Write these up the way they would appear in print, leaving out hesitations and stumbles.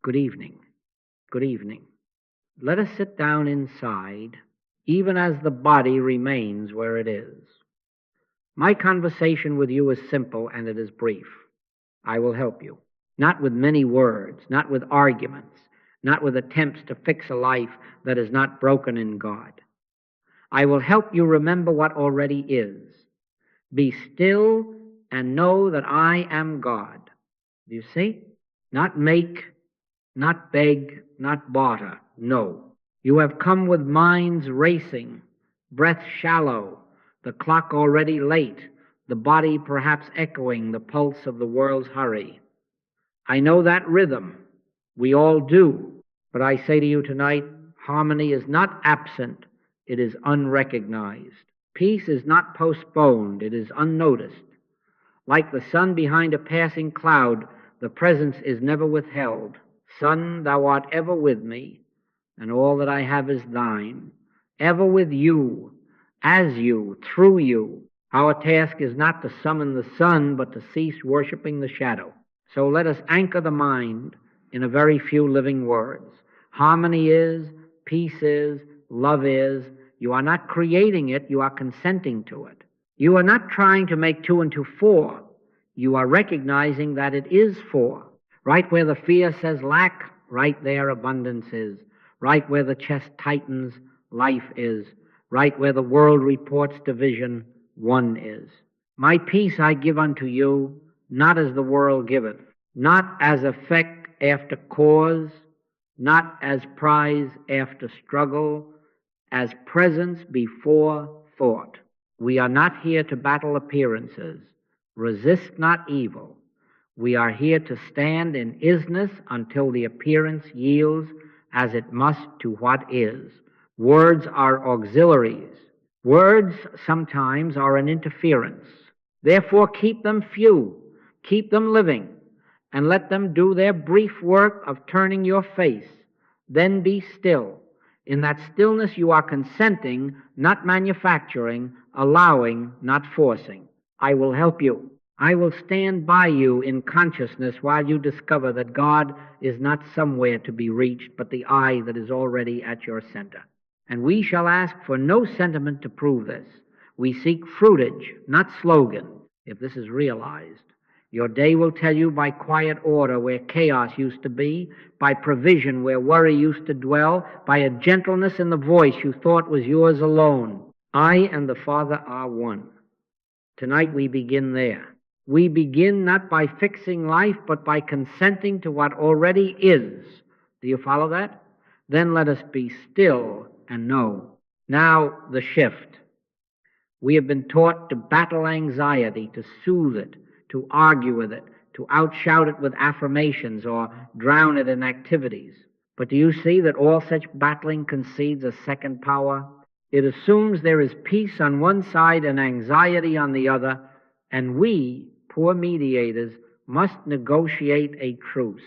Good evening. Good evening. Let us sit down inside, even as the body remains where it is. My conversation with you is simple and it is brief. I will help you. Not with many words, not with arguments, not with attempts to fix a life that is not broken in God. I will help you remember what already is. Be still and know that I am God. Do you see? Not make, not beg, not barter. No. You have come with minds racing, breath shallow, the clock already late, the body perhaps echoing the pulse of the world's hurry. I know that rhythm. We all do. But I say to you tonight, harmony is not absent, it is unrecognized. Peace is not postponed, it is unnoticed. Like the sun behind a passing cloud, the presence is never withheld. Son, thou art ever with me, and all that I have is thine, ever with you, as you, through you. Our task is not to summon the sun, but to cease worshiping the shadow. So let us anchor the mind in a very few living words. Harmony is, peace is, love is. You are not creating it, you are consenting to it. You are not trying to make 2 and 2 4. You are recognizing that it is 4. Right where the fear says lack, right there abundance is. Right where the chest tightens, life is. Right where the world reports division, one is. My peace I give unto you, not as the world giveth, not as effect after cause, not as prize after struggle, as presence before thought. We are not here to battle appearances. Resist not evil. We are here to stand in isness until the appearance yields as it must to what is. Words are auxiliaries. Words sometimes are an interference. Therefore keep them few, keep them living, and let them do their brief work of turning your face. Then be still. In that stillness you are consenting, not manufacturing, allowing, not forcing. I will help you. I will stand by you in consciousness while you discover that God is not somewhere to be reached, but the eye that is already at your center. And we shall ask for no sentiment to prove this. We seek fruitage, not slogan, if this is realized. Your day will tell you by quiet order where chaos used to be, by provision where worry used to dwell, by a gentleness in the voice you thought was yours alone. I and the Father are one. Tonight we begin there. We begin not by fixing life, but by consenting to what already is. Do you follow that? Then let us be still and know. Now the shift. We have been taught to battle anxiety, to soothe it, to argue with it, to outshout it with affirmations or drown it in activities. But do you see that all such battling concedes a second power? It assumes there is peace on one side and anxiety on the other, and we, poor mediators, must negotiate a truce.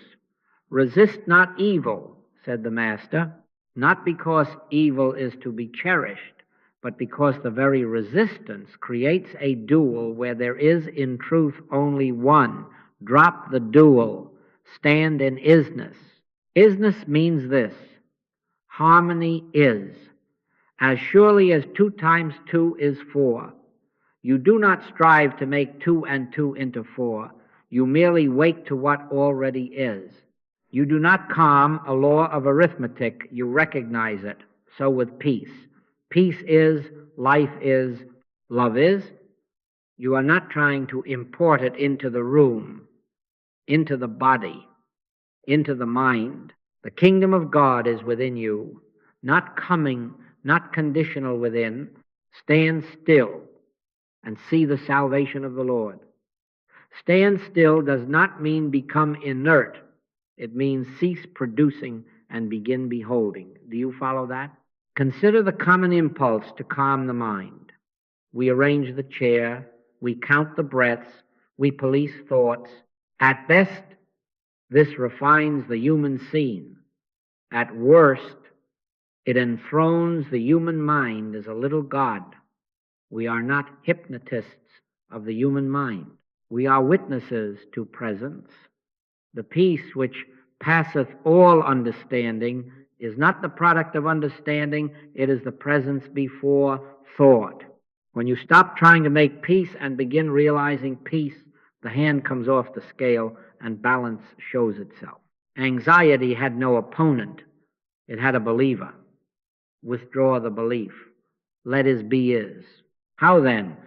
Resist not evil, said the Master, not because evil is to be cherished, but because the very resistance creates a duel where there is in truth only one. Drop the duel. Stand in isness. Isness means this: harmony is. As surely as 2 times 2 is 4. You do not strive to make 2 and 2 into 4. You merely wake to what already is. You do not calm a law of arithmetic. You recognize it. So with peace. Peace is, life is, love is. You are not trying to import it into the room, into the body, into the mind. The kingdom of God is within you, not coming, not conditional within. Stand still and see the salvation of the Lord. Stand still does not mean become inert. It means cease producing and begin beholding. Do you follow that? Consider the common impulse to calm the mind. We arrange the chair, we count the breaths, we police thoughts. At best, this refines the human scene. At worst, it enthrones the human mind as a little god. We are not hypnotists of the human mind. We are witnesses to presence. The peace which passeth all understanding, is not the product of understanding, it is the presence before thought. When you stop trying to make peace and begin realizing peace, the hand comes off the scale and balance shows itself. Anxiety had no opponent, it had a believer. Withdraw the belief. Let as be is. How then?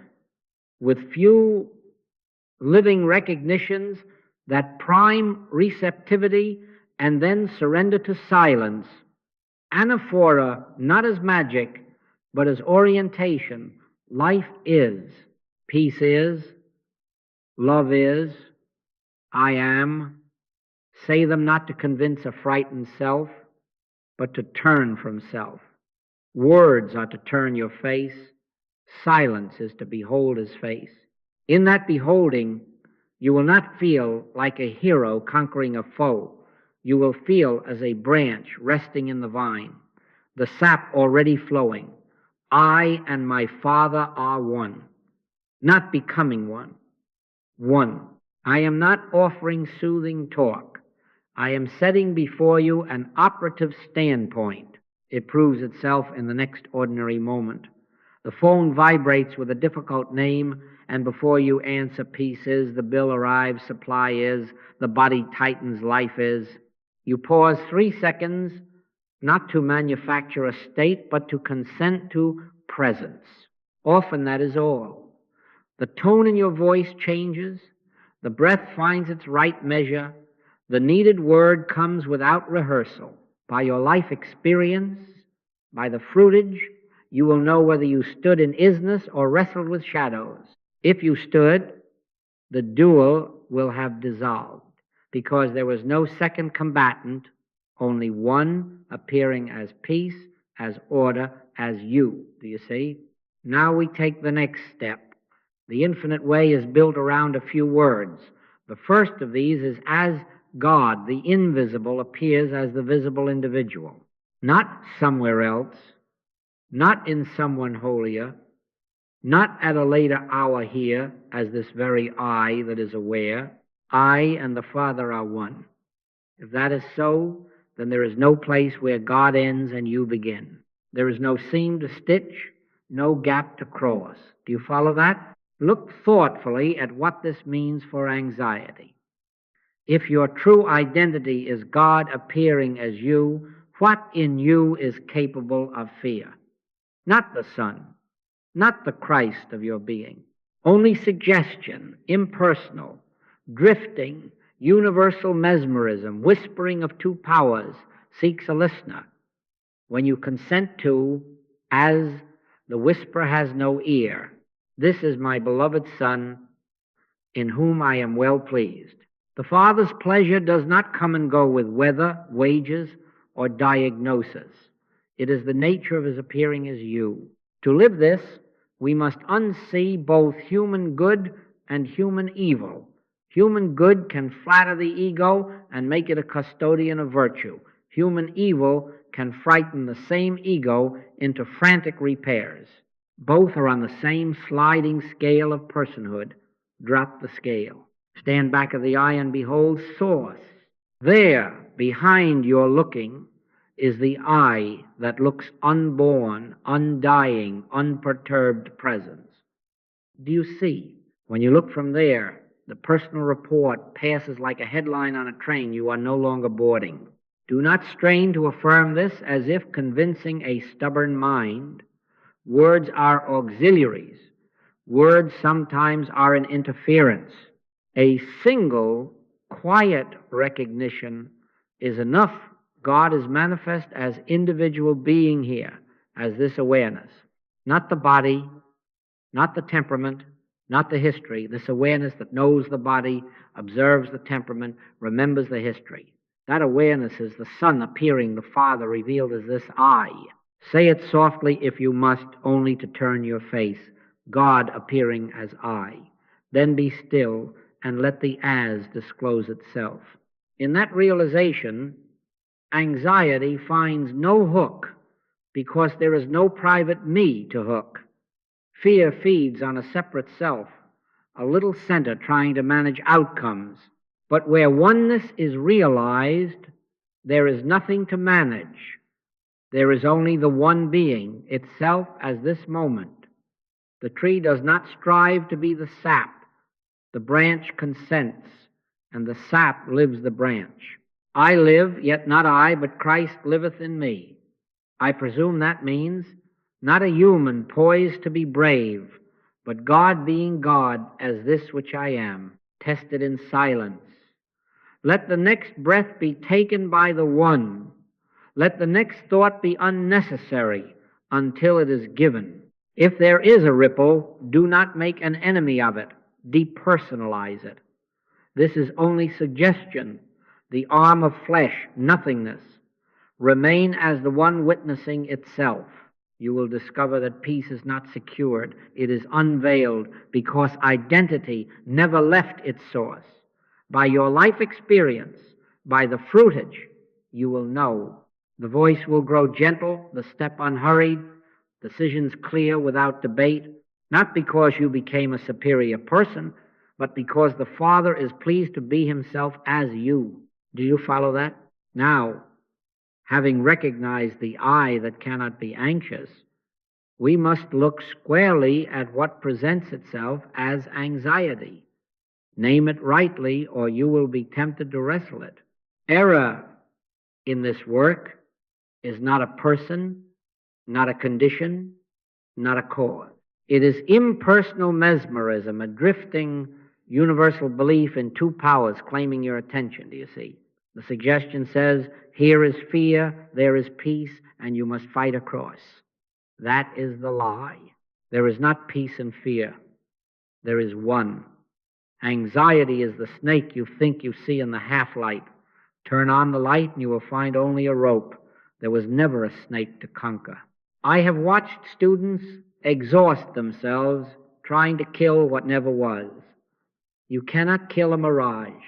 With few living recognitions that prime receptivity and then surrender to silence, anaphora not as magic, but as orientation. Life is, peace is, love is, I am. Say them not to convince a frightened self, but to turn from self. Words are to turn your face. Silence is to behold his face. In that beholding, you will not feel like a hero conquering a foe. You will feel as a branch resting in the vine, the sap already flowing. I and my Father are one, not becoming one. One. I am not offering soothing talk. I am setting before you an operative standpoint. It proves itself in the next ordinary moment. The phone vibrates with a difficult name, and before you answer, peace is, the bill arrives, supply is, the body tightens, life is. You pause 3 seconds, not to manufacture a state, but to consent to presence. Often that is all. The tone in your voice changes, the breath finds its right measure, the needed word comes without rehearsal. By your life experience, by the fruitage, you will know whether you stood in isness or wrestled with shadows. If you stood, the duel will have dissolved, because there was no second combatant, only one appearing as peace, as order, as you. Do you see? Now we take the next step. The infinite way is built around a few words. The first of these is as God, the invisible, appears as the visible individual. Not somewhere else, not in someone holier, not at a later hour here as this very I that is aware. I and the Father are one. If that is so, then there is no place where God ends and you begin. There is no seam to stitch, no gap to cross. Do you follow that? Look thoughtfully at what this means for anxiety. If your true identity is God appearing as you, what in you is capable of fear? Not the Son, not the Christ of your being. Only suggestion, impersonal, drifting, universal mesmerism, whispering of two powers, seeks a listener. When you consent to, as the whisper has no ear, this is my beloved Son, in whom I am well pleased. The Father's pleasure does not come and go with weather, wages, or diagnosis. It is the nature of his appearing as you. To live this, we must unsee both human good and human evil. Human good can flatter the ego and make it a custodian of virtue. Human evil can frighten the same ego into frantic repairs. Both are on the same sliding scale of personhood. Drop the scale. Stand back of the eye and behold source. There, behind your looking, is the I that looks unborn, undying, unperturbed presence. Do you see? When you look from there, the personal report passes like a headline on a train. You are no longer boarding. Do not strain to affirm this as if convincing a stubborn mind. Words are auxiliaries. Words sometimes are an interference. A single, quiet recognition is enough. God is manifest as individual being here, as this awareness. Not the body, not the temperament, not the history. This awareness that knows the body, observes the temperament, remembers the history. That awareness is the Son appearing, the Father revealed as this I. Say it softly if you must, only to turn your face. God appearing as I. Then be still and let the as disclose itself. In that realization, anxiety finds no hook because there is no private me to hook. Fear feeds on a separate self, a little center trying to manage outcomes. But where oneness is realized, there is nothing to manage. There is only the one being, itself as this moment. The tree does not strive to be the sap. The branch consents, and the sap lives the branch. I live, yet not I, but Christ liveth in me. I presume that means not a human poised to be brave, but God being God as this which I am, tested in silence. Let the next breath be taken by the one. Let the next thought be unnecessary until it is given. If there is a ripple, do not make an enemy of it. Depersonalize it. This is only suggestion, the arm of flesh, nothingness. Remain as the one witnessing itself. You will discover that peace is not secured. It is unveiled because identity never left its source. By your life experience, by the fruitage, you will know. The voice will grow gentle, the step unhurried, decisions clear without debate, not because you became a superior person, but because the Father is pleased to be himself as you. Do you follow that? Now, having recognized the I that cannot be anxious, we must look squarely at what presents itself as anxiety. Name it rightly, or you will be tempted to wrestle it. Error in this work is not a person, not a condition, not a cause. It is impersonal mesmerism, a drifting universal belief in two powers claiming your attention, do you see? The suggestion says, here is fear, there is peace, and you must fight across. That is the lie. There is not peace and fear. There is one. Anxiety is the snake you think you see in the half-light. Turn on the light and you will find only a rope. There was never a snake to conquer. I have watched students exhaust themselves trying to kill what never was. You cannot kill a mirage.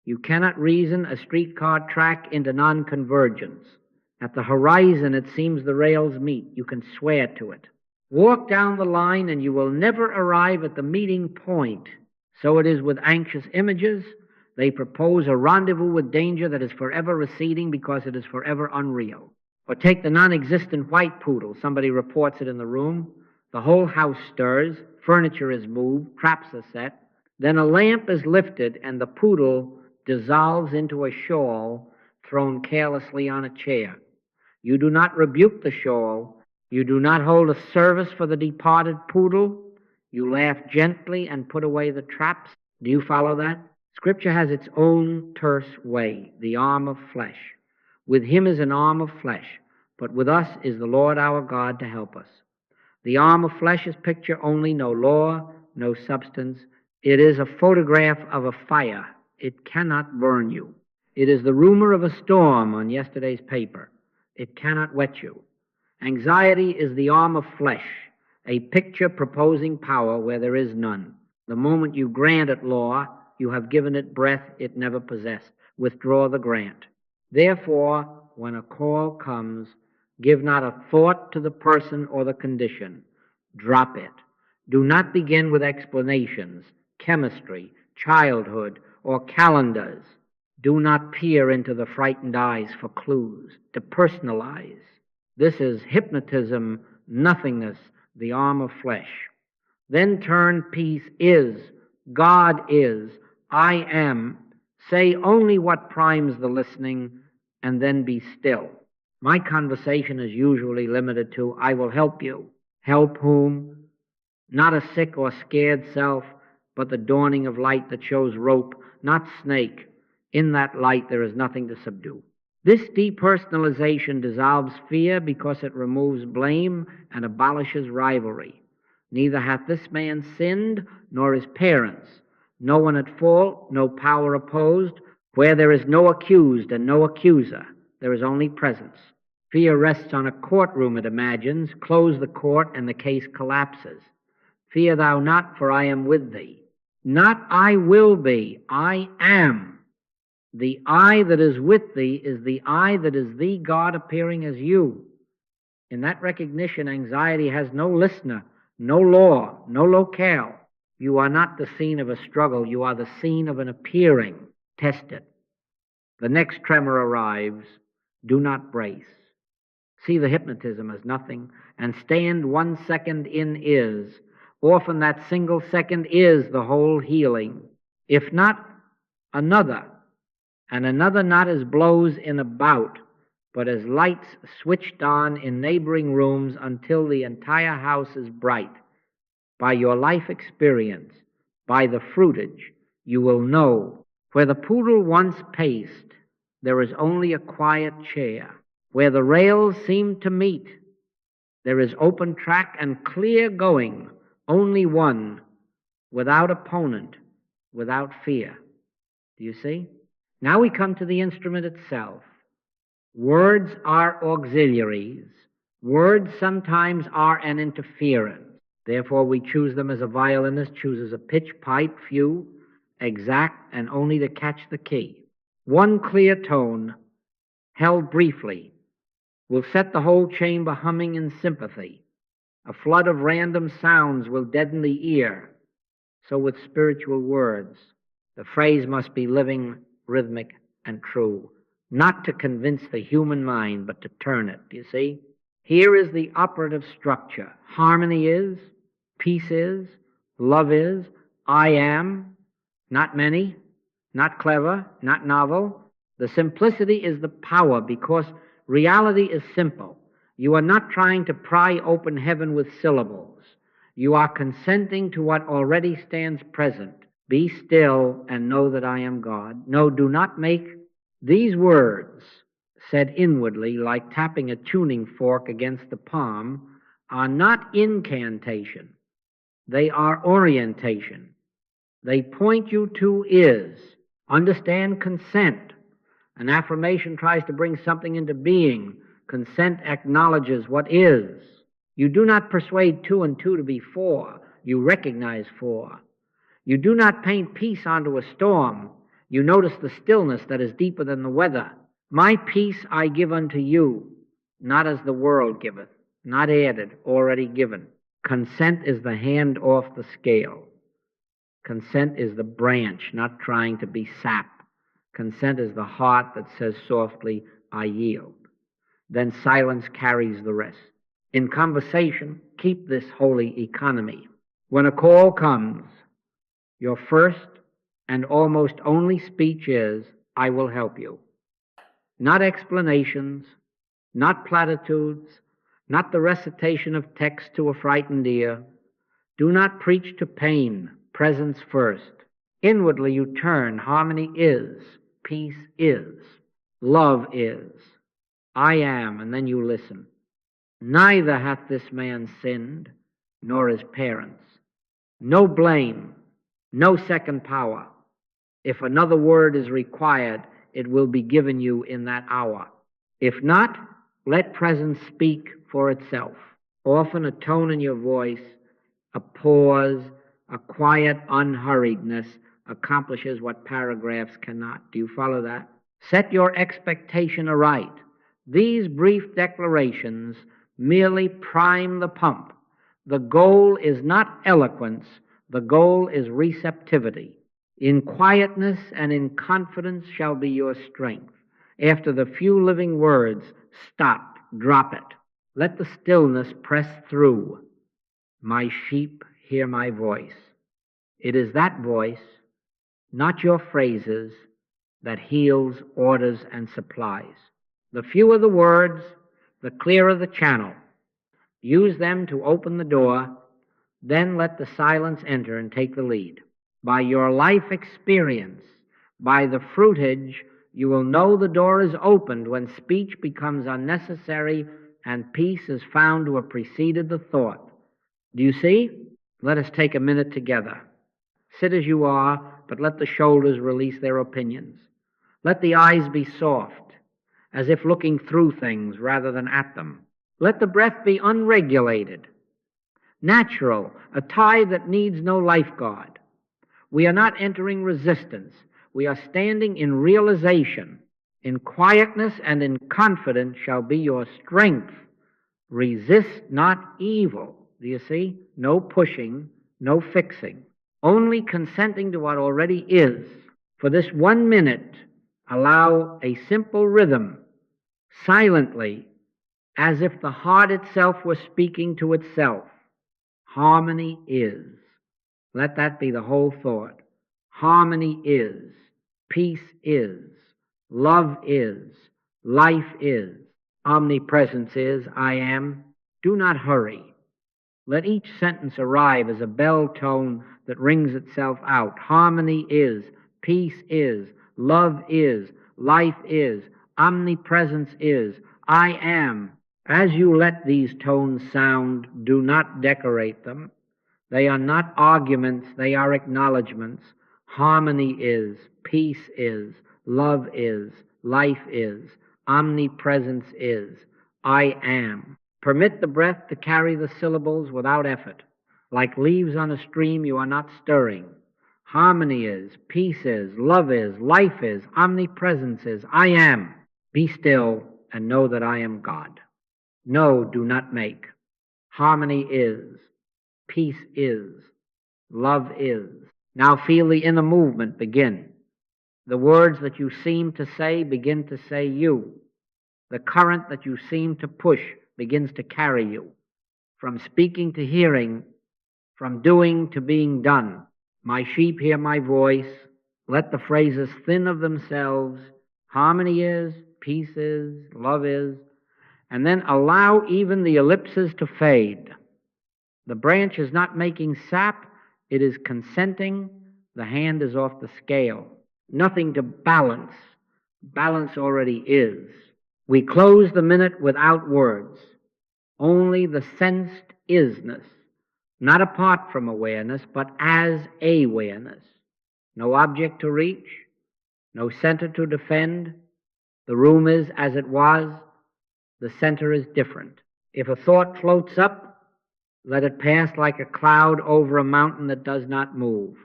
You cannot reason a streetcar track into non-convergence. At the horizon it seems the rails meet. You can swear to it. Walk down the line and you will never arrive at the meeting point. So it is with anxious images. They propose a rendezvous with danger that is forever receding because it is forever unreal. Or take the non-existent white poodle. Somebody reports it in the room. The whole house stirs. Furniture is moved. Traps are set. Then a lamp is lifted and the poodle dissolves into a shawl thrown carelessly on a chair. You do not rebuke the shawl. You do not hold a service for the departed poodle. You laugh gently and put away the traps. Do you follow that? Scripture has its own terse way, the arm of flesh. With him is an arm of flesh, but with us is the Lord our God to help us. The arm of flesh is picture only, no law, no substance. It is a photograph of a fire. It cannot burn you. It is the rumor of a storm on yesterday's paper. It cannot wet you. Anxiety is the arm of flesh, a picture proposing power where there is none. The moment you grant it law, you have given it breath it never possessed. Withdraw the grant. Therefore, when a call comes, give not a thought to the person or the condition. Drop it. Do not begin with explanations, chemistry, childhood, or calendars. Do not peer into the frightened eyes for clues. Depersonalize. This is hypnotism, nothingness, the arm of flesh. Then turn peace is, God is, I am. Say only what primes the listening, and then be still. My conversation is usually limited to, I will help you. Help whom? Not a sick or scared self, but the dawning of light that shows rope, not snake. In that light there is nothing to subdue. This depersonalization dissolves fear because it removes blame and abolishes rivalry. Neither hath this man sinned, nor his parents. No one at fault, no power opposed. Where there is no accused and no accuser, there is only presence. Fear rests on a courtroom, it imagines. Close the court and the case collapses. Fear thou not, for I am with thee. Not I will be, I am. The I that is with thee is the I that is thee, God appearing as you. In that recognition, anxiety has no listener, no law, no locale. You are not the scene of a struggle. You are the scene of an appearing. Test it. The next tremor arrives. Do not brace. See the hypnotism as nothing, and stand 1 second in is. Often that single second is the whole healing. If not, another, and another not as blows in a bout, but as lights switched on in neighboring rooms until the entire house is bright. By your life experience, by the fruitage, you will know where the poodle once paced, there is only a quiet chair. Where the rails seem to meet, there is open track and clear going, only one, without opponent, without fear. Do you see? Now we come to the instrument itself. Words are auxiliaries. Words sometimes are an interference. Therefore, we choose them as a violinist chooses a pitch pipe, few, exact, and only to catch the key. One clear tone, held briefly, will set the whole chamber humming in sympathy. A flood of random sounds will deaden the ear. So with spiritual words, the phrase must be living, rhythmic, and true, not to convince the human mind, but to turn it. Do you see? Here is the operative structure. Harmony is, peace is, love is, I am, not many, not clever, not novel. The simplicity is the power, because reality is simple. You are not trying to pry open heaven with syllables. You are consenting to what already stands present. Be still and know that I am God. No, do not make these words, said inwardly like tapping a tuning fork against the palm, are not incantation. They are orientation. They point you to is. Understand consent. An affirmation tries to bring something into being. Consent acknowledges what is. You do not persuade 2 and 2 to be 4. You recognize 4. You do not paint peace onto a storm. You notice the stillness that is deeper than the weather. My peace I give unto you, not as the world giveth, not added, already given. Consent is the hand off the scale. Consent is the branch, not trying to be sap. Consent is the heart that says softly, I yield. Then silence carries the rest. In conversation, keep this holy economy. When a call comes, your first and almost only speech is, I will help you. Not explanations, not platitudes, not the recitation of text to a frightened ear. Do not preach to pain, presence first. Inwardly you turn, harmony is, peace is, love is, I am, and then you listen. Neither hath this man sinned, nor his parents. No blame, no second power. If another word is required, it will be given you in that hour. If not, let presence speak for itself. Often a tone in your voice, a pause, a quiet unhurriedness accomplishes what paragraphs cannot. Do you follow that? Set your expectation aright. These brief declarations merely prime the pump. The goal is not eloquence. The goal is receptivity. In quietness and in confidence shall be your strength. After the few living words, stop, drop it. Let the stillness press through. My sheep hear my voice. It is that voice, not your phrases, that heals, orders, and supplies. The fewer the words, the clearer the channel. Use them to open the door, then let the silence enter and take the lead. By your life experience, by the fruitage, you will know the door is opened when speech becomes unnecessary and peace is found to have preceded the thought. Do you see? Let us take a minute together. Sit as you are, but let the shoulders release their opinions. Let the eyes be soft, as if looking through things rather than at them. Let the breath be unregulated, natural, a tide that needs no lifeguard. We are not entering resistance. We are standing in realization. In quietness and in confidence shall be your strength. Resist not evil. Do you see? No pushing, no fixing. Only consenting to what already is. For this 1 minute, allow a simple rhythm, silently, as if the heart itself was speaking to itself. Harmony is. Let that be the whole thought. Harmony is. Peace is. Love is. Life is. Omnipresence is. I am. Do not hurry. Let each sentence arrive as a bell tone that rings itself out. Harmony is. Peace is. Love is. Life is. Omnipresence is. I am. As you let these tones sound, do not decorate them. They are not arguments, they are acknowledgments. Harmony is, peace is, love is, life is, omnipresence is, I am. Permit the breath to carry the syllables without effort. Like leaves on a stream, you are not stirring. Harmony is, peace is, love is, life is, omnipresence is, I am. Be still and know that I am God. No, do not make. Harmony is. Peace is. Love is. Now feel the inner movement begin. The words that you seem to say begin to say you. The current that you seem to push begins to carry you. From speaking to hearing, from doing to being done. My sheep hear my voice. Let the phrases thin of themselves. Harmony is, peace is, love is. And then allow even the ellipses to fade. The branch is not making sap, it is consenting. The hand is off the scale. Nothing to balance. Balance already is. We close the minute without words. Only the sensed isness, not apart from awareness, but as awareness. No object to reach, no center to defend. The room is as it was. The center is different. If a thought floats up, let it pass like a cloud over a mountain that does not move.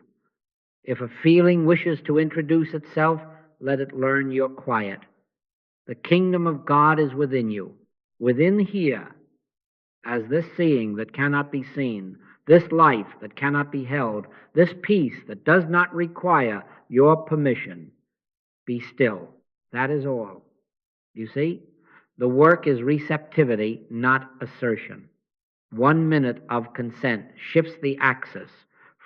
If a feeling wishes to introduce itself, let it learn your quiet. The kingdom of God is within you. Within here, as this seeing that cannot be seen, this life that cannot be held, this peace that does not require your permission. Be still. That is all. You see? The work is receptivity, not assertion. 1 minute of consent shifts the axis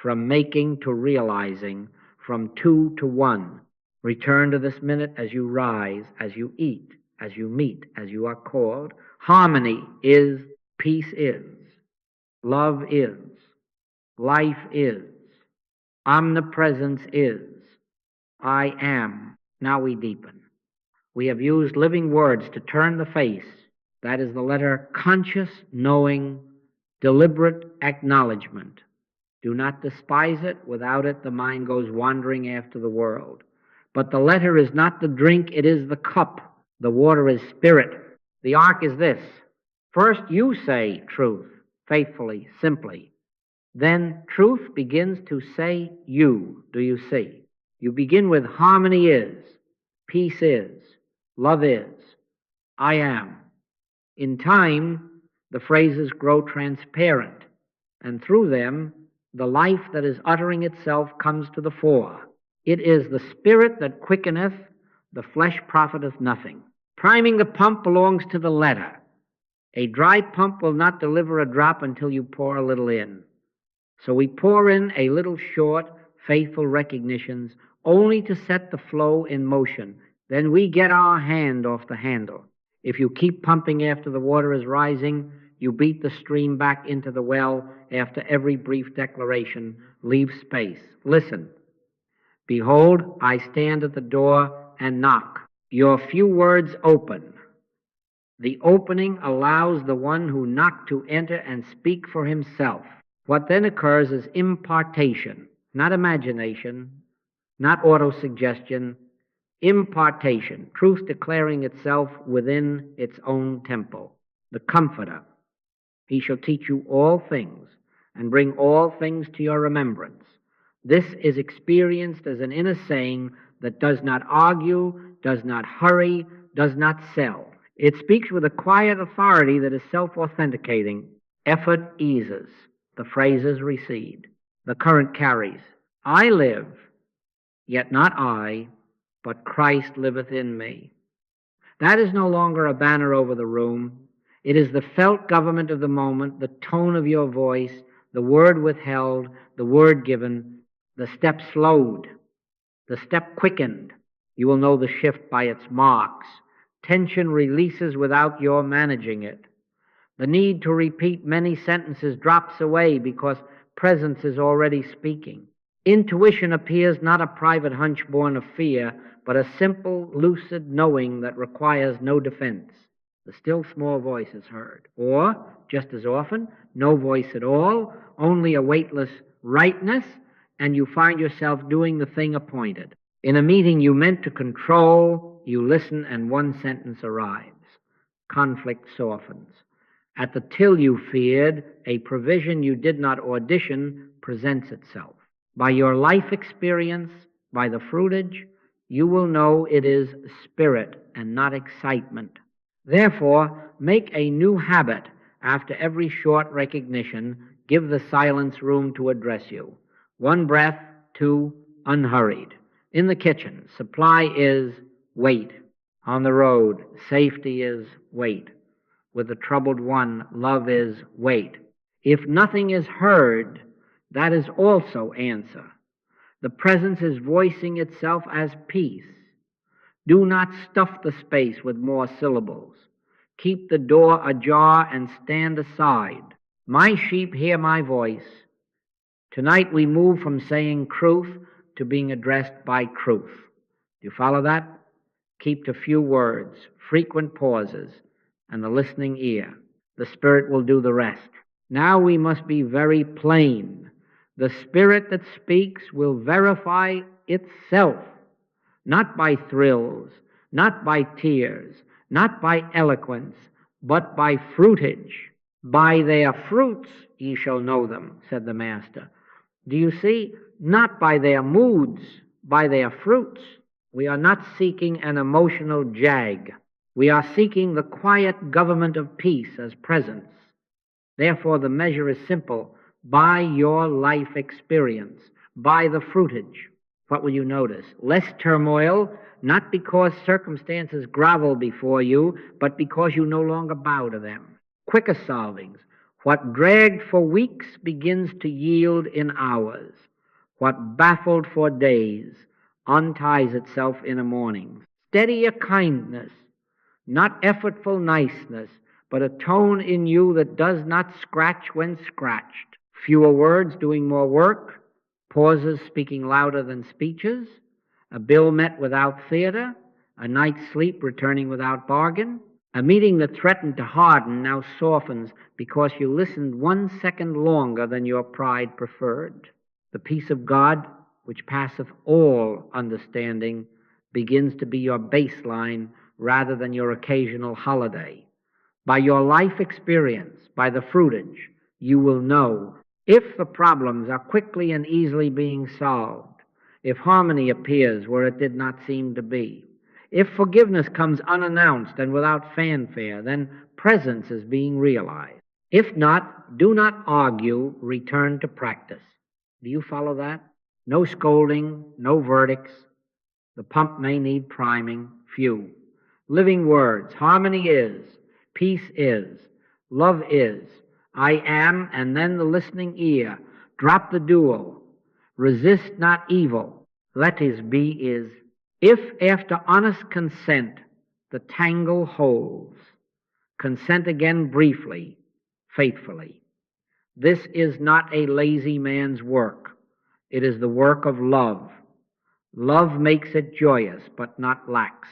from making to realizing, from 2 to 1. Return to this minute as you rise, as you eat, as you meet, as you are called. Harmony is, peace is, love is, life is, omnipresence is, I am. Now we deepen. We have used living words to turn the face. That is the letter conscious, knowing, deliberate acknowledgement. Do not despise it. Without it, the mind goes wandering after the world. But the letter is not the drink, it is the cup. The water is spirit. The arc is this. First, you say truth, faithfully, simply. Then truth begins to say you. Do you see? You begin with harmony is, peace is, love is, I am. In time, the phrases grow transparent, and through them, the life that is uttering itself comes to the fore. It is the spirit that quickeneth, the flesh profiteth nothing. Priming the pump belongs to the letter. A dry pump will not deliver a drop until you pour a little in. So we pour in a little short, faithful recognitions only to set the flow in motion. Then we get our hand off the handle. If you keep pumping after the water is rising, you beat the stream back into the well after every brief declaration. Leave space. Listen. Behold, I stand at the door and knock. Your few words open. The opening allows the one who knocked to enter and speak for himself. What then occurs is impartation, not imagination, not autosuggestion, impartation, truth declaring itself within its own temple. The Comforter. He shall teach you all things and bring all things to your remembrance. This is experienced as an inner saying that does not argue, does not hurry, does not sell. It speaks with a quiet authority that is self-authenticating. Effort eases. The phrases recede. The current carries. I live. Yet not I, but Christ liveth in me. That is no longer a banner over the room. It is the felt government of the moment, the tone of your voice, the word withheld, the word given, the step slowed, the step quickened. You will know the shift by its marks. Tension releases without your managing it. The need to repeat many sentences drops away because presence is already speaking. Intuition appears not a private hunch born of fear, but a simple, lucid knowing that requires no defense. The still small voice is heard. Or, just as often, no voice at all, only a weightless rightness, and you find yourself doing the thing appointed. In a meeting you meant to control, you listen and one sentence arrives. Conflict softens. At the till you feared, a provision you did not audition presents itself. By your life experience, by the fruitage, you will know it is spirit and not excitement. Therefore, make a new habit after every short recognition. Give the silence room to address you. 1 breath, 2, unhurried. In the kitchen, supply is wait. On the road, safety is wait. With the troubled one, love is wait. If nothing is heard, that is also answer. The presence is voicing itself as peace. Do not stuff the space with more syllables. Keep the door ajar and stand aside. My sheep hear my voice. Tonight we move from saying truth to being addressed by truth. Do you follow that? Keep to few words, frequent pauses, and the listening ear. The Spirit will do the rest. Now we must be very plain. The Spirit that speaks will verify itself, not by thrills, not by tears, not by eloquence, but by fruitage. By their fruits ye shall know them, said the Master. Do you see? Not by their moods, by their fruits. We are not seeking an emotional jag. We are seeking the quiet government of peace as presence. Therefore, the measure is simple. By your life experience, by the fruitage. What will you notice? Less turmoil, not because circumstances grovel before you, but because you no longer bow to them. Quicker solvings. What dragged for weeks begins to yield in hours. What baffled for days unties itself in a morning. Steadier kindness, not effortful niceness, but a tone in you that does not scratch when scratched. Fewer words doing more work, pauses speaking louder than speeches, a bill met without theater, a night's sleep returning without bargain. A meeting that threatened to harden now softens because you listened 1 second longer than your pride preferred. The peace of God, which passeth all understanding, begins to be your baseline rather than your occasional holiday. By your life experience, by the fruitage, you will know if the problems are quickly and easily being solved, if harmony appears where it did not seem to be, if forgiveness comes unannounced and without fanfare, then presence is being realized. If not, do not argue, return to practice. Do you follow that? No scolding, no verdicts. The pump may need priming, few. Living words, harmony is, peace is, love is, I am, and then the listening ear. Drop the dual. Resist not evil. Let his be is. If after honest consent the tangle holds, consent again briefly, faithfully. This is not a lazy man's work. It is the work of love. Love makes it joyous, but not lax.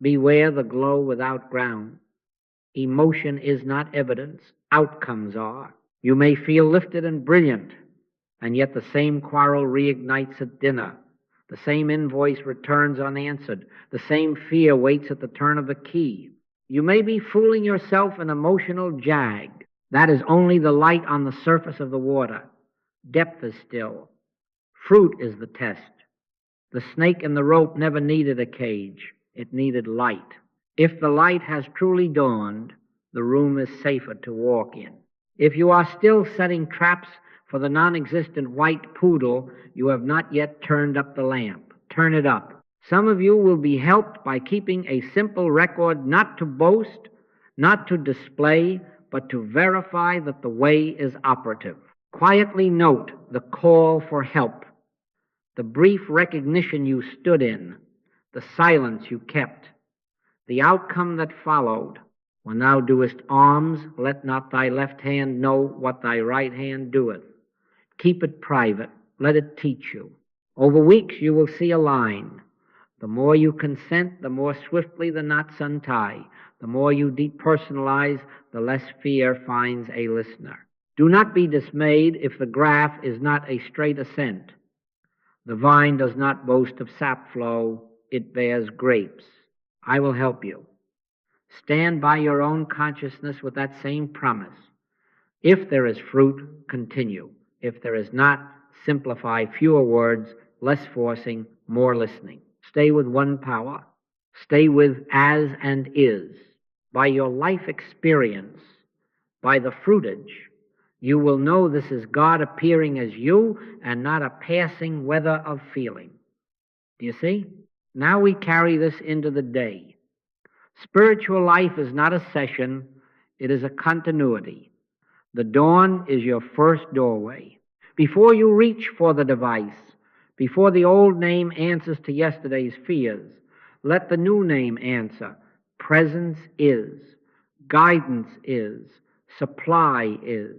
Beware the glow without ground. Emotion is not evidence. Outcomes are. You may feel lifted and brilliant, and yet the same quarrel reignites at dinner. The same invoice returns unanswered. The same fear waits at the turn of the key. You may be fooling yourself an emotional jag. That is only the light on the surface of the water. Depth is still. Fruit is the test. The snake and the rope never needed a cage. It needed light. If the light has truly dawned, the room is safer to walk in. If you are still setting traps for the non-existent white poodle, you have not yet turned up the lamp. Turn it up. Some of you will be helped by keeping a simple record, not to boast, not to display, but to verify that the way is operative. Quietly note the call for help, the brief recognition you stood in, the silence you kept, the outcome that followed. When thou doest alms, let not thy left hand know what thy right hand doeth. Keep it private. Let it teach you. Over weeks you will see a line. The more you consent, the more swiftly the knots untie. The more you depersonalize, the less fear finds a listener. Do not be dismayed if the graph is not a straight ascent. The vine does not boast of sap flow, it bears grapes. I will help you. Stand by your own consciousness with that same promise. If there is fruit, continue. If there is not, simplify, fewer words, less forcing, more listening. Stay with one power. Stay with as and is. By your life experience, by the fruitage, you will know this is God appearing as you and not a passing weather of feeling. Do you see? Now we carry this into the day. Spiritual life is not a session, it is a continuity. The dawn is your first doorway. Before you reach for the device, before the old name answers to yesterday's fears, let the new name answer. Presence is, guidance is, supply is.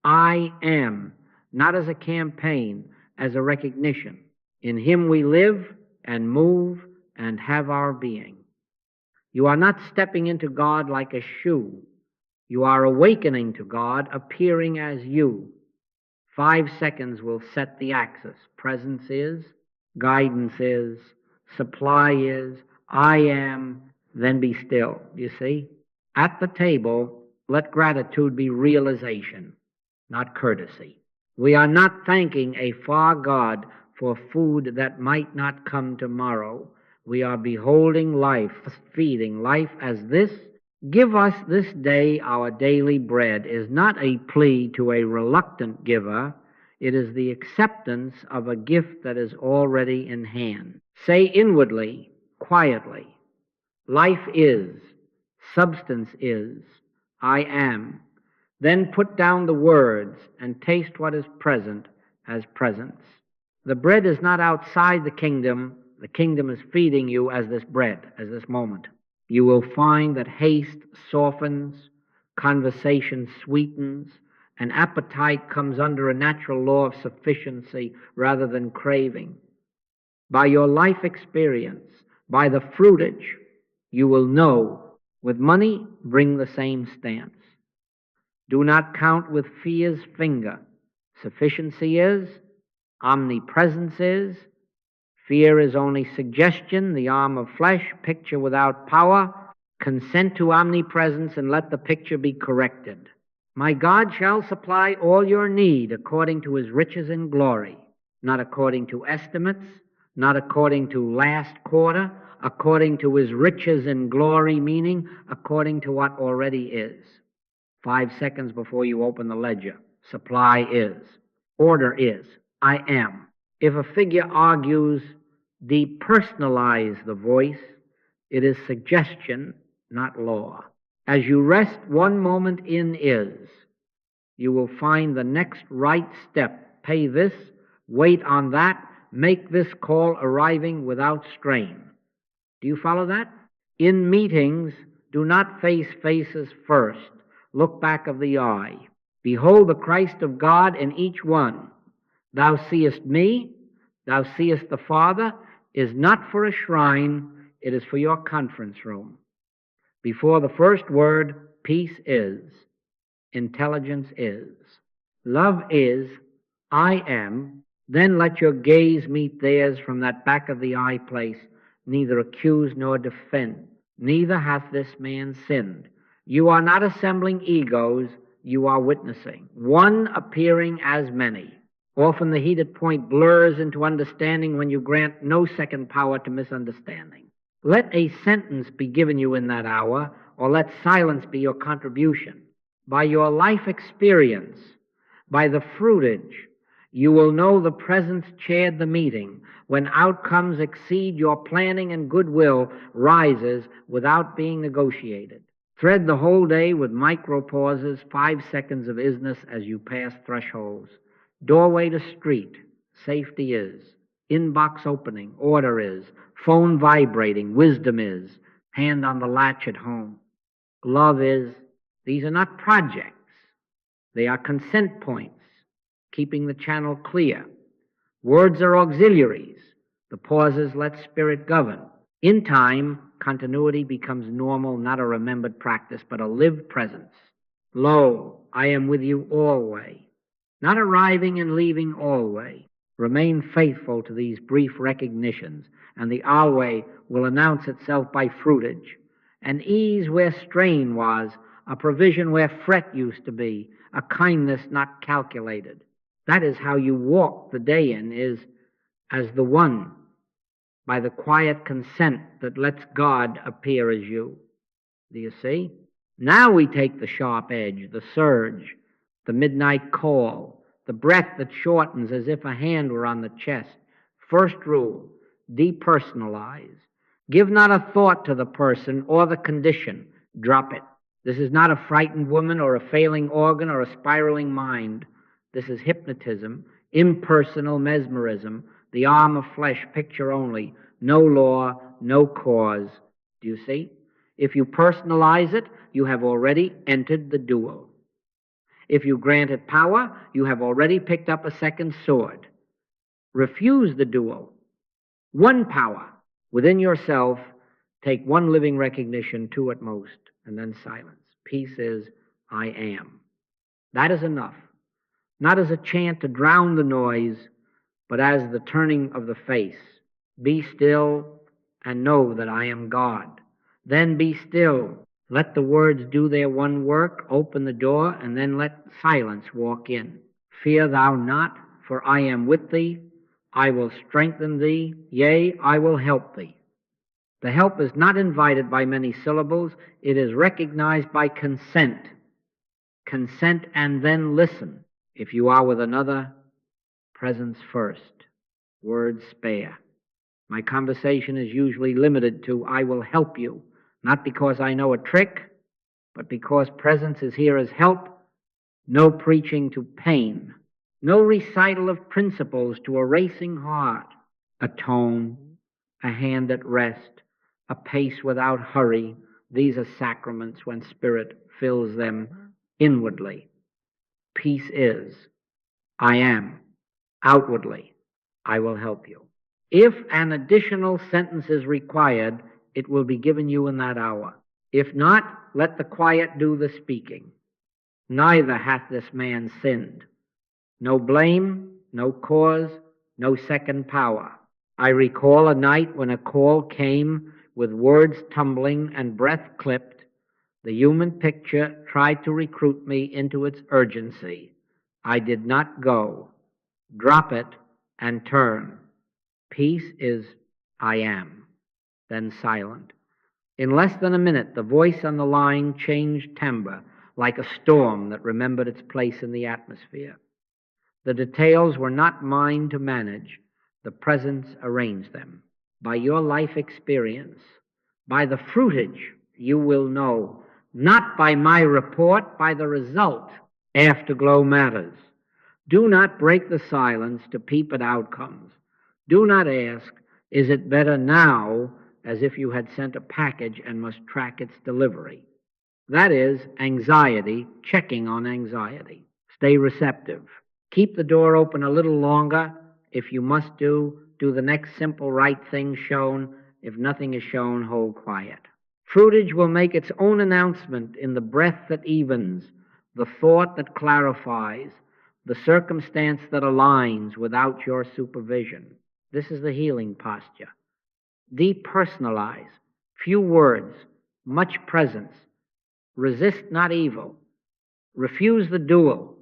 I am, not as a campaign, as a recognition. In Him we live and move and have our being. You are not stepping into God like a shoe. You are awakening to God, appearing as you. 5 seconds will set the axis. Presence is, guidance is, supply is, I am, then be still. You see? At the table, let gratitude be realization, not courtesy. We are not thanking a far God for food that might not come tomorrow. We are beholding life, feeding life as this. Give us this day our daily bread is not a plea to a reluctant giver. It is the acceptance of a gift that is already in hand. Say inwardly, quietly, life is, substance is, I am. Then put down the words and taste what is present as presence. The bread is not outside the kingdom is feeding you as this bread, as this moment. You will find that haste softens, conversation sweetens, and appetite comes under a natural law of sufficiency rather than craving. By your life experience, by the fruitage, you will know with money, bring the same stance. Do not count with fear's finger. Sufficiency is, omnipresence is, fear is only suggestion, the arm of flesh, picture without power. Consent to omnipresence and let the picture be corrected. My God shall supply all your need according to His riches in glory, not according to estimates, not according to last quarter, according to His riches in glory, meaning according to what already is. 5 seconds before you open the ledger. Supply is. Order is. I am. If a figure argues, depersonalize the voice. It is suggestion, not law. As you rest one moment in is, you will find the next right step. Pay this, wait on that, make this call arriving without strain. Do you follow that? In meetings, do not face faces first. Look back of the eye. Behold the Christ of God in each one. Thou seest me, thou seest the Father, is not for a shrine, it is for your conference room. Before the first word, peace is, intelligence is, love is, I am, then let your gaze meet theirs from that back of the eye place, neither accuse nor defend. Neither hath this man sinned. You are not assembling egos, you are witnessing. One appearing as many. Often the heated point blurs into understanding when you grant no second power to misunderstanding. Let a sentence be given you in that hour, or let silence be your contribution. By your life experience, by the fruitage, You will know the presence chaired the meeting when outcomes exceed your planning and goodwill rises without being negotiated. Thread the whole day with micro pauses, 5 seconds of isness as you pass thresholds. Doorway to street, safety is. Inbox opening, order is. Phone vibrating, wisdom is. Hand on the latch at home. Love is. These are not projects. They are consent points, keeping the channel clear. Words are auxiliaries. The pauses let spirit govern. In time, continuity becomes normal, not a remembered practice, but a lived presence. Lo, I am with you always. Not arriving and leaving always. Remain faithful to these brief recognitions, and the always will announce itself by fruitage. An ease where strain was, a provision where fret used to be, a kindness not calculated. That is how you walk the day in, is as the one, by the quiet consent that lets God appear as you. Do you see? Now we take the sharp edge, the surge, the midnight call, the breath that shortens as if a hand were on the chest. First rule, depersonalize. Give not a thought to the person or the condition. Drop it. This is not a frightened woman or a failing organ or a spiraling mind. This is hypnotism, impersonal mesmerism, the arm of flesh, picture only, no law, no cause. Do you see? If you personalize it, you have already entered the dual. If you grant it power, you have already picked up a second sword. Refuse the dual. One power within yourself, take one living recognition, two at most, and then silence. Peace is, I am. That is enough. Not as a chant to drown the noise, but as the turning of the face. Be still and know that I am God. Then be still. Let the words do their one work, open the door, and then let silence walk in. Fear thou not, for I am with thee. I will strengthen thee, yea, I will help thee. The help is not invited by many syllables, it is recognized by consent. Consent and then listen. If you are with another, presence first, words spare. My conversation is usually limited to, I will help you, not because I know a trick, but because presence is here as help. No preaching to pain, no recital of principles to a racing heart, a tone, a hand at rest, a pace without hurry. These are sacraments when spirit fills them inwardly. Peace is, I am. Outwardly, I will help you. If an additional sentence is required, it will be given you in that hour. If not, let the quiet do the speaking. Neither hath this man sinned. No blame, no cause, no second power. I recall a night when a call came with words tumbling and breath clipped. The human picture tried to recruit me into its urgency. I did not go. Drop it and turn. Peace is, I am. Then silent. In less than a minute, the voice on the line changed timbre, like a storm that remembered its place in the atmosphere. The details were not mine to manage. The presence arranged them. By your life experience, by the fruitage, you will know, not by my report, by the result. Afterglow matters. Do not break the silence to peep at outcomes. Do not ask, is it better now, as if you had sent a package and must track its delivery. That is anxiety, checking on anxiety. Stay receptive. Keep the door open a little longer. If you must do the next simple right thing shown. If nothing is shown, hold quiet. Fruitage will make its own announcement in the breath that evens, the thought that clarifies, the circumstance that aligns without your supervision. This is the healing posture. Depersonalize. Few words, much presence. Resist not evil. Refuse the dual.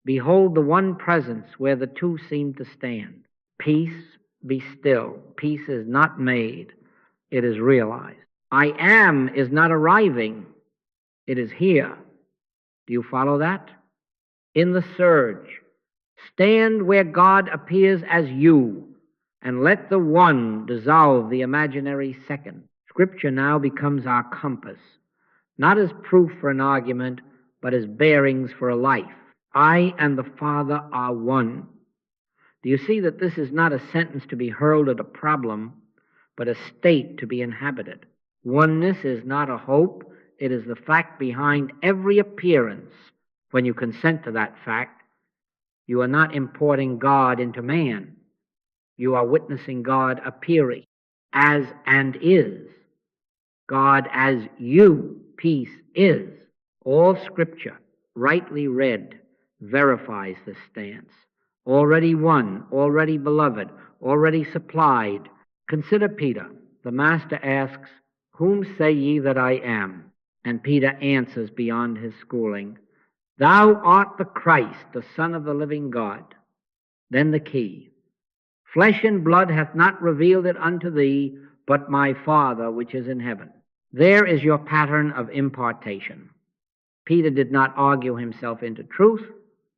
Behold the one presence where the two seem to stand. Peace, be still. Peace is not made, it is realized. I am is not arriving, it is here. Do you follow that? In the surge, Stand where God appears as you, and let the one dissolve the imaginary second. Scripture now becomes our compass, not as proof for an argument, but as bearings for a life. I and the Father are one. Do you see that this is not a sentence to be hurled at a problem, but a state to be inhabited? Oneness is not a hope, it is the fact behind every appearance. When you consent to that fact, you are not importing God into man. You are witnessing God appearing as and is. God as you, peace is. All Scripture, rightly read, verifies this stance. Already one, already beloved, already supplied. Consider Peter. The Master asks, "Whom say ye that I am?" And Peter answers beyond his schooling, "Thou art the Christ, the Son of the living God." Then the key. "Flesh and blood hath not revealed it unto thee, but my Father which is in heaven." There is your pattern of impartation. Peter did not argue himself into truth.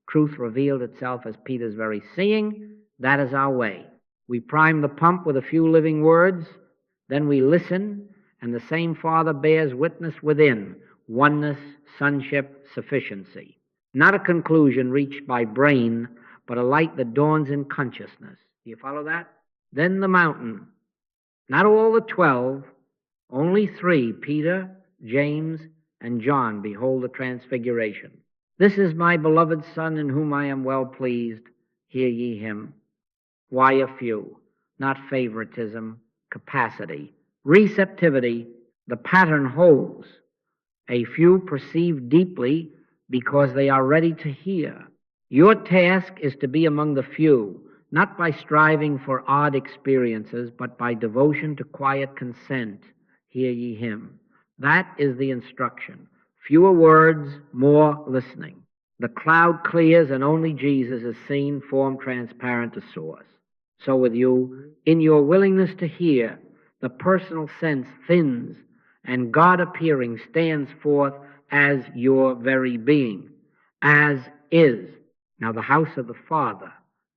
Truth revealed itself as Peter's very seeing. That is our way. We prime the pump with a few living words, then we listen, and the same Father bears witness within. Oneness, sonship, sufficiency. Not a conclusion reached by brain, but a light that dawns in consciousness. Do you follow that? Then the mountain. Not all the 12, only 3, Peter, James, and John, behold the transfiguration. "This is my beloved Son, in whom I am well pleased. Hear ye him." Why a few? Not favoritism, capacity. Receptivity, the pattern holds. A few perceive deeply because they are ready to hear. Your task is to be among the few, not by striving for odd experiences, but by devotion to quiet consent. Hear ye him. That is the instruction. Fewer words, more listening. The cloud clears and only Jesus is seen, form transparent to source. So with you, in your willingness to hear, the personal sense thins and God appearing stands forth as your very being, as is. Now the house of the Father,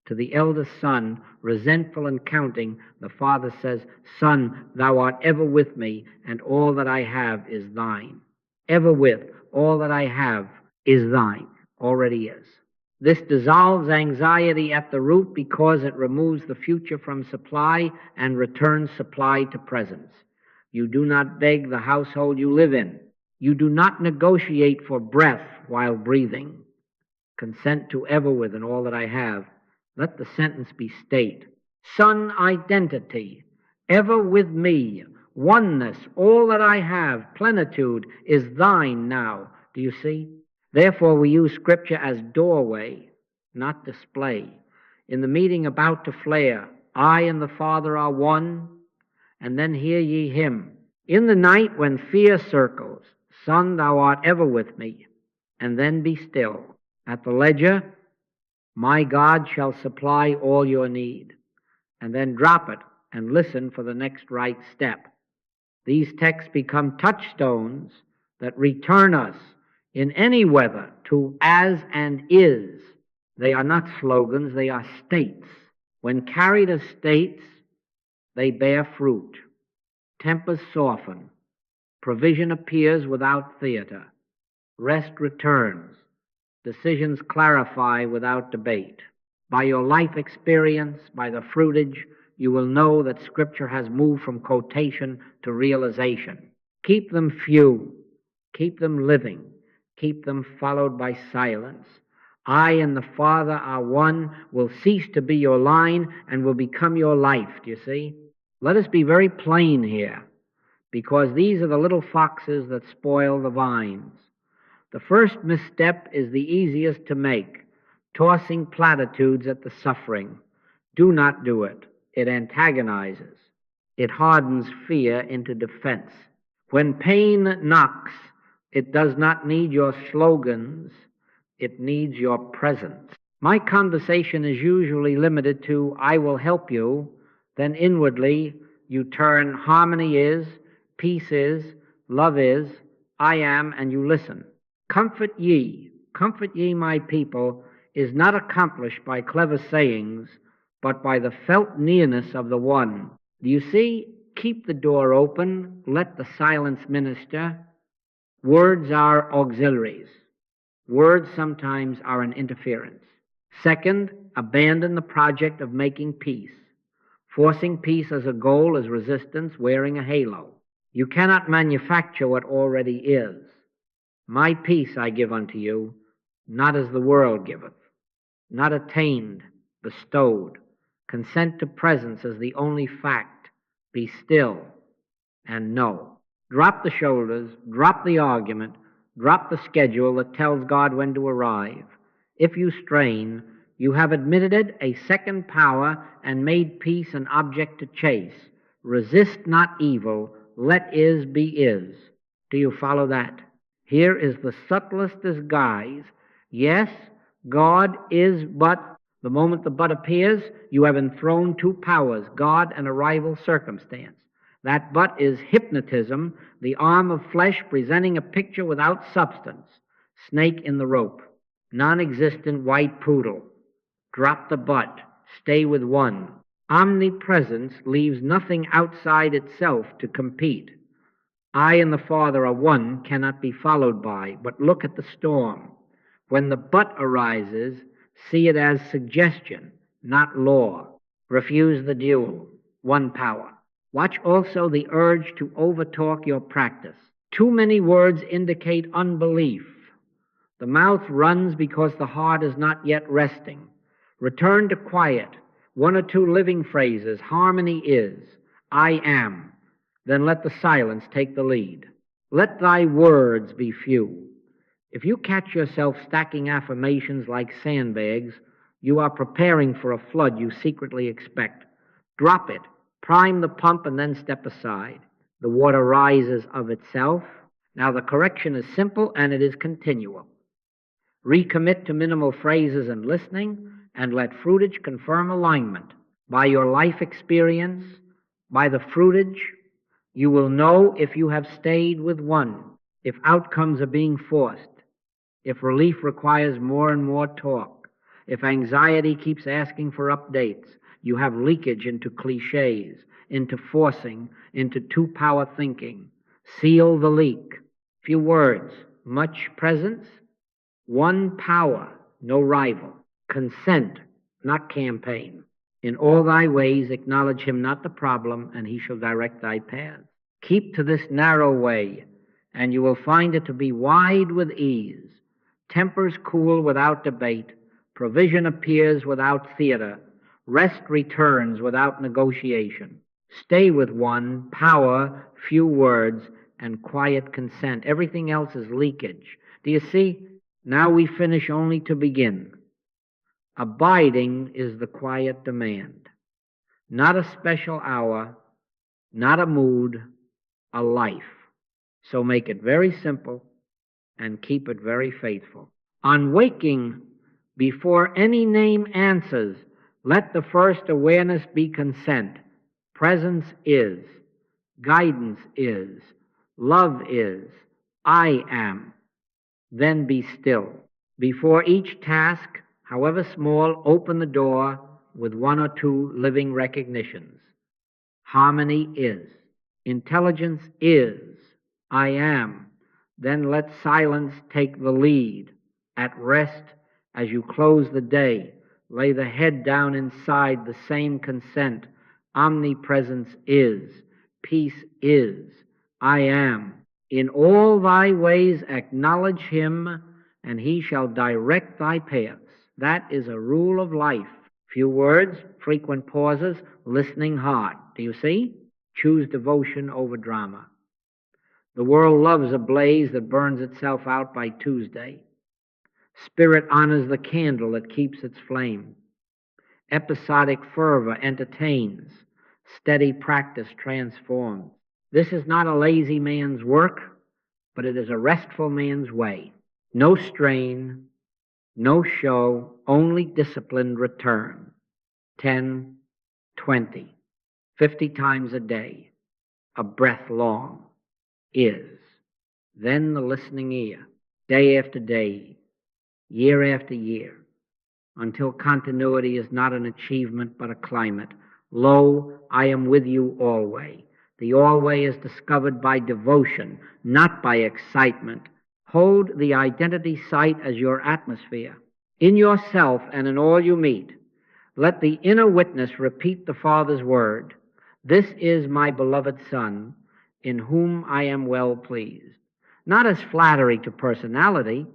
to the eldest son, resentful and counting, the Father says, "Son, thou art ever with me, and all that I have is thine." Ever with, all that I have is thine, already is. This dissolves anxiety at the root because it removes the future from supply and returns supply to presence. You do not beg the household you live in. You do not negotiate for breath while breathing. Consent to ever with and all that I have. Let the sentence be state. Son identity, ever with me, oneness, all that I have, plenitude, is thine now. Do you see? Therefore we use Scripture as doorway, not display. In the meeting about to flare, I and the Father are one, and then hear ye him. In the night when fear circles, Son, thou art ever with me, and then be still. At the ledger, my God shall supply all your need. And then drop it and listen for the next right step. These texts become touchstones that return us in any weather to as and is. They are not slogans, they are states. When carried as states, they bear fruit. Tempers soften. Provision appears without theater. Rest returns. Decisions clarify without debate. By your life experience, by the fruitage, you will know that Scripture has moved from quotation to realization. Keep them few. Keep them living. Keep them followed by silence. I and the Father are one will cease to be your line and will become your life. Do you see? Let us be very plain here, because these are the little foxes that spoil the vines. The first misstep is the easiest to make, tossing platitudes at the suffering. Do not do it. It antagonizes. It hardens fear into defense. When pain knocks, it does not need your slogans. It needs your presence. My conversation is usually limited to, I will help you. Then inwardly, you turn, harmony is, peace is, love is, I am, and you listen. Comfort ye, my people, is not accomplished by clever sayings, but by the felt nearness of the One. Do you see? Keep the door open. Let the silence minister. Words are auxiliaries. Words sometimes are an interference. Second, abandon the project of making peace. Forcing peace as a goal is resistance wearing a halo. You cannot manufacture what already is. My peace I give unto you, not as the world giveth, not attained, bestowed. Consent to presence as the only fact. Be still and know. Drop the shoulders, drop the argument, drop the schedule that tells God when to arrive. If you strain, you have admitted a second power and made peace an object to chase. Resist not evil, let is be is. Do you follow that? Here is the subtlest disguise. Yes, God is but. The moment the but appears, you have enthroned two powers, God and a rival circumstance. That but is hypnotism, the arm of flesh presenting a picture without substance. Snake in the rope, non-existent white poodle. Drop the but, stay with one. Omnipresence leaves nothing outside itself to compete. I and the Father are one cannot be followed by, but look at the storm. When the but arises, see it as suggestion, not law. Refuse the duel, one power. Watch also the urge to overtalk your practice. Too many words indicate unbelief. The mouth runs because the heart is not yet resting. Return to quiet. One or two living phrases. Harmony is, I am. Then let the silence take the lead. Let thy words be few. If you catch yourself stacking affirmations like sandbags, you are preparing for a flood you secretly expect. Drop it, prime the pump, and then step aside. The water rises of itself. Now the correction is simple and it is continual. Recommit to minimal phrases and listening, and let fruitage confirm alignment. By your life experience, by the fruitage, you will know if you have stayed with one, if outcomes are being forced, if relief requires more and more talk, if anxiety keeps asking for updates, you have leakage into cliches, into forcing, into two-power thinking. Seal the leak. Few words, much presence, one power, no rival. Consent, not campaign. In all thy ways acknowledge him not the problem, and he shall direct thy path. Keep to this narrow way, and you will find it to be wide with ease. Tempers cool without debate. Provision appears without theater. Rest returns without negotiation. Stay with one, power, few words, and quiet consent. Everything else is leakage. Do you see? Now we finish only to begin. Abiding is the quiet demand. Not a special hour, not a mood, a life. So make it very simple and keep it very faithful. On waking, before any name answers, let the first awareness be consent. Presence is, guidance is, love is, I am. Then be still. Before each task, however small, open the door with one or two living recognitions. Harmony is. Intelligence is. I am. Then let silence take the lead. At rest, as you close the day, lay the head down inside the same consent. Omnipresence is. Peace is. I am. In all thy ways acknowledge him, and he shall direct thy paths. That is a rule of life. Few words, frequent pauses, listening hard. Do you see? Choose devotion over drama. The world loves a blaze that burns itself out by Tuesday. Spirit honors the candle that keeps its flame. Episodic fervor entertains. Steady practice transforms. This is not a lazy man's work, but it is a restful man's way. No strain, no show, only disciplined return. 10, 20, 50 times a day, a breath long, is. Then the listening ear, day after day, year after year. until continuity is not an achievement but a climate. Lo, I am with you always. The always is discovered by devotion, not by excitement. Hold the identity sight as your atmosphere. In yourself and in all you meet, let the inner witness repeat the Father's word. This is my beloved Son, in whom I am well pleased. Not as flattery to personality,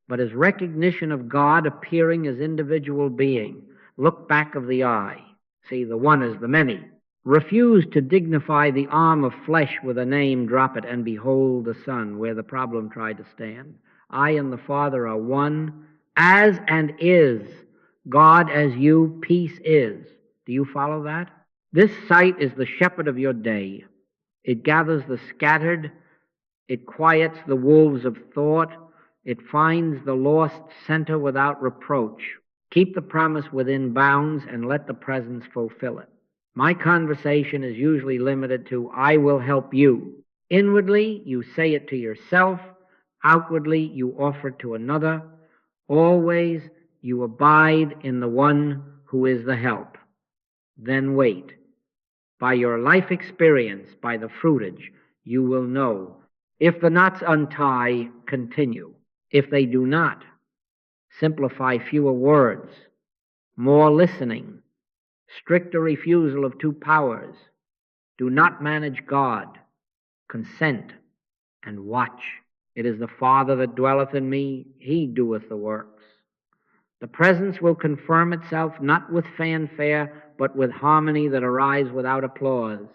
but as recognition of God appearing as individual being. Look back of the eye. See the one as the many. Refuse to dignify the arm of flesh with a name, drop it, and behold the Son, where the problem tried to stand. I and the Father are one, as and is. God as you, peace is. Do you follow that? This sight is the shepherd of your day. It gathers the scattered. It quiets the wolves of thought. It finds the lost center without reproach. Keep the promise within bounds and let the presence fulfill it. My conversation is usually limited to, I will help you. Inwardly, you say it to yourself. Outwardly, you offer it to another. Always, you abide in the one who is the help. Then wait. By your life experience, by the fruitage, you will know. If the knots untie, continue. If they do not, simplify fewer words, more listening, stricter refusal of two powers. Do not manage God. Consent and watch. It is the Father that dwelleth in me. He doeth the works. The presence will confirm itself not with fanfare, but with harmony that arises without applause.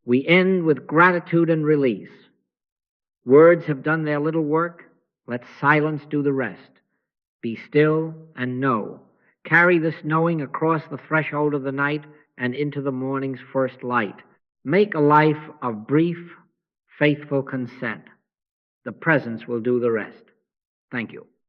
We end with gratitude and release. Words have done their little work. Let silence do the rest. Be still and know. Carry this knowing across the threshold of the night and into the morning's first light. Make a life of brief, faithful consent. The presence will do the rest. Thank you.